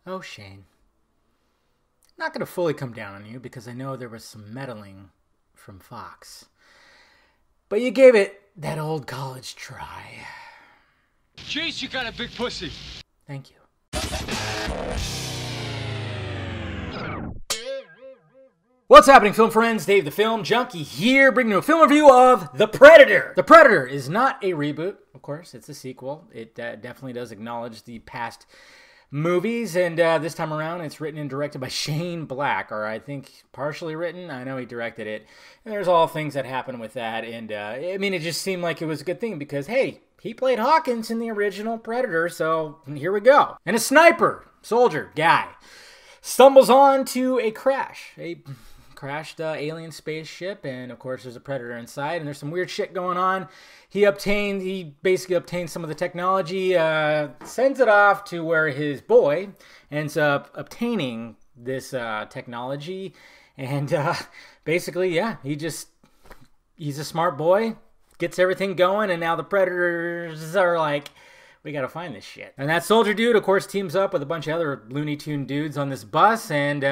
Oh, Shane. I'm not going to fully come down on you because I know there was some meddling from Fox. But you gave it that old college try. Jeez, you got a big pussy. Thank you. What's happening, film friends? Dave the Film Junkie here, bringing you a film review of The Predator. The Predator is not a reboot, of course. It's a sequel. It definitely does acknowledge the past movies, and this time around it's written and directed by Shane Black, or I think partially written. I know he directed it, and there's all things that happen with that, and I mean, it just seemed like it was a good thing because, hey, he played Hawkins in the original Predator, so here we go. And a sniper, soldier, guy, stumbles onto a crashed alien spaceship, and of course there's a predator inside, and there's some weird shit going on. He basically obtained some of the technology, sends it off to where his boy ends up obtaining this technology, and basically, yeah, he's a smart boy, gets everything going, and now the predators are like, we gotta find this shit. And that soldier dude, of course, teams up with a bunch of other Looney Tune dudes on this bus, and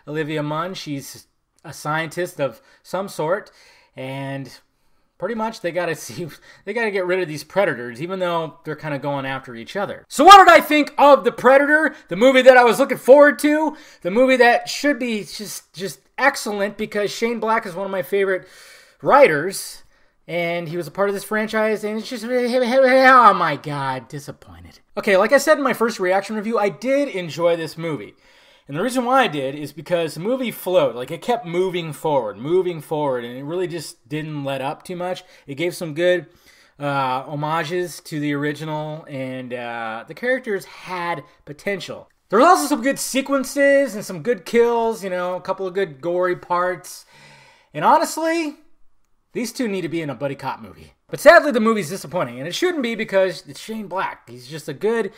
Olivia Munn, she's a scientist of some sort, and pretty much they gotta get rid of these predators, even though they're kind of going after each other. So what did I think of The Predator, the movie that I was looking forward to, the movie that should be just excellent because Shane Black is one of my favorite writers, and he was a part of this franchise, and it's just, oh my god, disappointed. Okay, like I said in my first reaction review, I did enjoy this movie. And the reason why I did is because the movie flowed. Like, it kept moving forward, and it really just didn't let up too much. It gave some good homages to the original, and the characters had potential. There were also some good sequences and some good kills, a couple of good gory parts. And honestly, these two need to be in a buddy cop movie. But sadly, the movie's disappointing, and it shouldn't be because it's Shane Black. He's good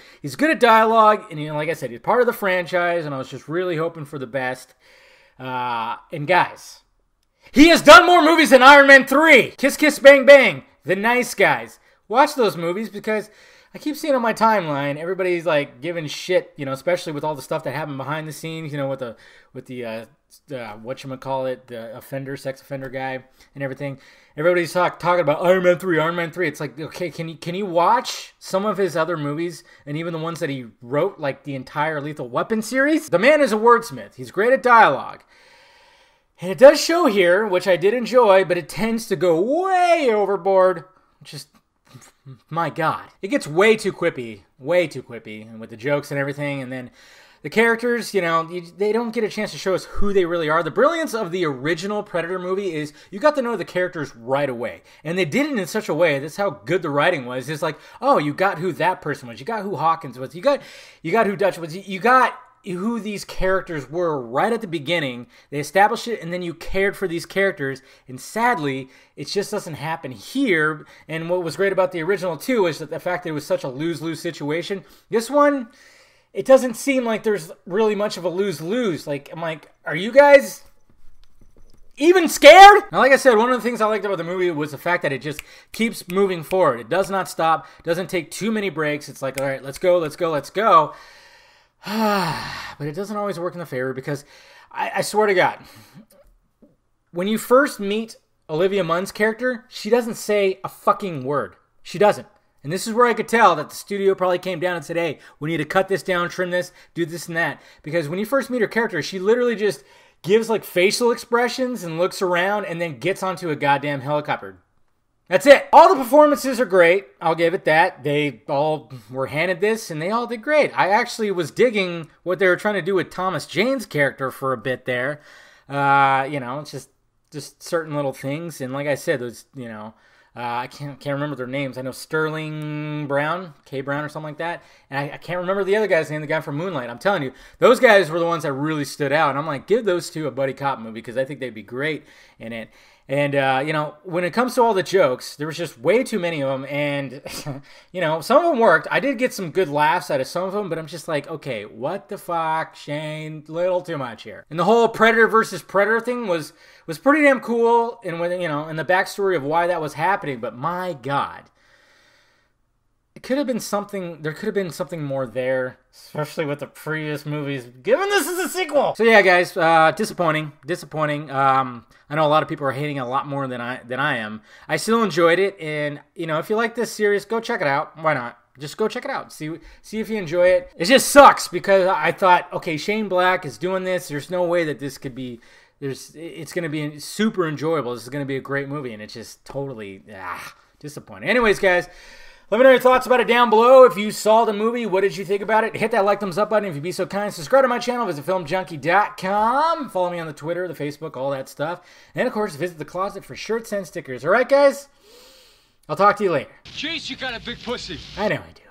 at dialogue, and like I said, he's part of the franchise, and I was just really hoping for the best. And guys, he has done more movies than Iron Man 3, Kiss Kiss Bang Bang, The Nice Guys. Watch those movies because I keep seeing on my timeline, everybody's like giving shit, especially with all the stuff that happened behind the scenes, with the whatchamacallit, the sex offender guy and everything. Everybody's talking about Iron Man 3. It's like, okay, can you watch some of his other movies and even the ones that he wrote, like the entire Lethal Weapon series? The man is a wordsmith. He's great at dialogue. And it does show here, which I did enjoy, but it tends to go way overboard. Just, my God. It gets way too quippy, and with the jokes and everything, and then the characters, they don't get a chance to show us who they really are. The brilliance of the original Predator movie is you got to know the characters right away. And they did it in such a way, that's how good the writing was. It's like, oh, you got who that person was. You got who Hawkins was. You got who Dutch was. You got who these characters were right at the beginning. They established it, and then you cared for these characters. And sadly, it just doesn't happen here. And what was great about the original, too, is that the fact that it was such a lose-lose situation. This one, it doesn't seem like there's really much of a lose-lose. I'm like, are you guys even scared? Now, like I said, one of the things I liked about the movie was the fact that it just keeps moving forward. It does not stop. Doesn't take too many breaks. It's like, all right, let's go. But it doesn't always work in the favor because I swear to God, when you first meet Olivia Munn's character, she doesn't say a fucking word. She doesn't. And this is where I could tell that the studio probably came down and said, hey, we need to cut this down, trim this, do this and that. Because when you first meet her character, she literally just gives like facial expressions and looks around and then gets onto a goddamn helicopter. That's it. All the performances are great. I'll give it that. They all were handed this and they all did great. I actually was digging what they were trying to do with Thomas Jane's character for a bit there. It's just certain little things. And like I said, those, I can't remember their names. I know Sterling Brown, K. Brown or something like that. And I can't remember the other guy's name, the guy from Moonlight. I'm telling you, those guys were the ones that really stood out. And I'm like, give those two a buddy cop movie because I think they'd be great in it. And, when it comes to all the jokes, there was just way too many of them. And, some of them worked. I did get some good laughs out of some of them, but I'm just like, okay, what the fuck, Shane? Little too much here. And the whole Predator versus Predator thing was pretty damn cool. And, and the backstory of why that was happening. But my God, it could have been something. There could have been something more there, especially with the previous movies. Given this is a sequel, so yeah, guys, disappointing. I know a lot of people are hating a lot more than I am. I still enjoyed it, and you know, if you like this series, go check it out. Why not? Just go check it out. See if you enjoy it. It just sucks because I thought, okay, Shane Black is doing this. There's no way that this could be. It's going to be super enjoyable. This is going to be a great movie, and it's just totally disappointing. Anyways, guys, let me know your thoughts about it down below. If you saw the movie, what did you think about it? Hit that like, thumbs up button if you'd be so kind. Subscribe to my channel. Visit filmjunkie.com. Follow me on the Twitter, the Facebook, all that stuff. And, of course, visit the closet for shirts and stickers. All right, guys? I'll talk to you later. Chase, you got a big pussy. I know I do.